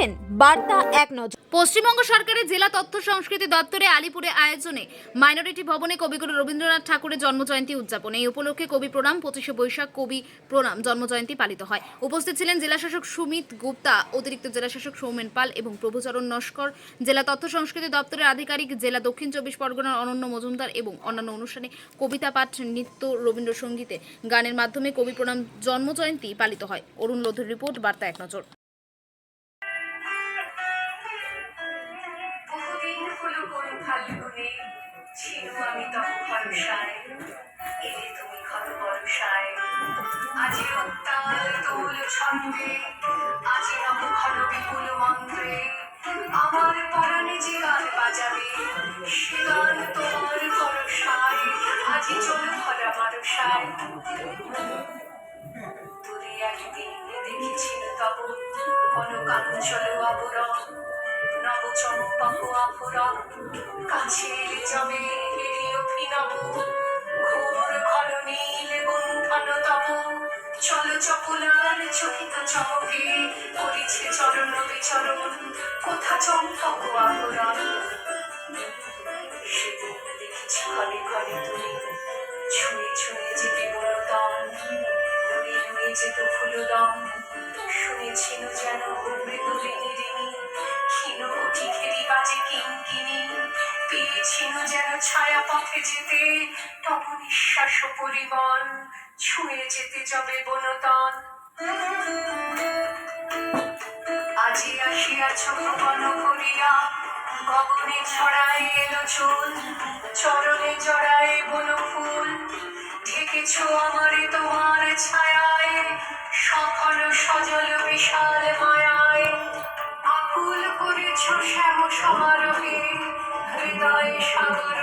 দেখছেন বার্তা এক নজর। পশ্চিমবঙ্গ সরকারের জেলা তথ্য সংস্কৃতি দপ্তরে আলিপুরে আয়োজনে মাইনরিটি ভবনে কবিগুরু রবীন্দ্রনাথ ঠাকুরের জন্মজয়ন্তী উদযাপন। এই উপলক্ষে কবি প্রণাম 25শে বৈশাখ কবি প্রণাম জন্মজয়ন্তী পালিত হয়। উপস্থিত ছিলেন জেলাশাসক সুমিত গুপ্তা, অতিরিক্ত জেলাশাসক সৌমেন পাল এবং প্রভুচরণ নস্কর, জেলা তথ্য সংস্কৃতি দপ্তরের আধিকারিক, জেলা দক্ষিণ 24 পরগনার অনন্য মজুমদার এবং অন্যান্য অনুষ্ঠানে কবিতা পাঠ, নৃত্য, রবীন্দ্রসঙ্গীতে গানের মাধ্যমে কবি প্রণাম জন্মজয়ন্তী পালিত হয়। অরুণ লোধের রিপোর্ট, বার্তা এক নজর। ছিল আমি তখন ভরসায়, এলে তুমি ঘর ভরসায়। আজি উত্তাল তোল ছন্দে, আজি নব ঘন বিপুল মন্ত্রে, আমার পরাণে যে গান বাজাবে, সে গান তোমার ভরসায়। আজি চলো ভরা ভরসায়। দূরে একদিন দেখেছিল তব কনকাঞ্চল আবরণ, নব চম্পক আভরণ, কাছে এলে যাবে হেরি অভিনব, ঘোর ঘন নীল গুণ্ঠন তব। চল চপলার চকিত চমকে, করিছে চরণ বিচরণ, কোথা চম্পক আভরণ। সেদিন দেখেছি ঘরে ঘরে তুমি, ছুঁয়ে ছুঁয়ে যেতে বলতাম, নুয়ে নুয়ে যেত ফুলদম। শুনেছিল যেন মৃদুলিনী ঋণী, ক্ষীণ কুঠি ঘেরি বাজে কিঙ্কিণী। পেয়েছিল যেন ছায়া পথে যেতে, তব নিঃশ্বাস পরিমল, ছুঁয়ে যেতে যাবে বনতন। আজি আসিয়াছ ভুবন করিয়া, গগনে ছড়ায় এলো চুল, চরণে জড়ায় বন ফুল। ঢেকেছ আমারে তোমার ছায়ায়, সফল সজল বিশাল মায়ায়। আকুল করেছ শ্যাম সমারোহে, হৃদয়ে সাগর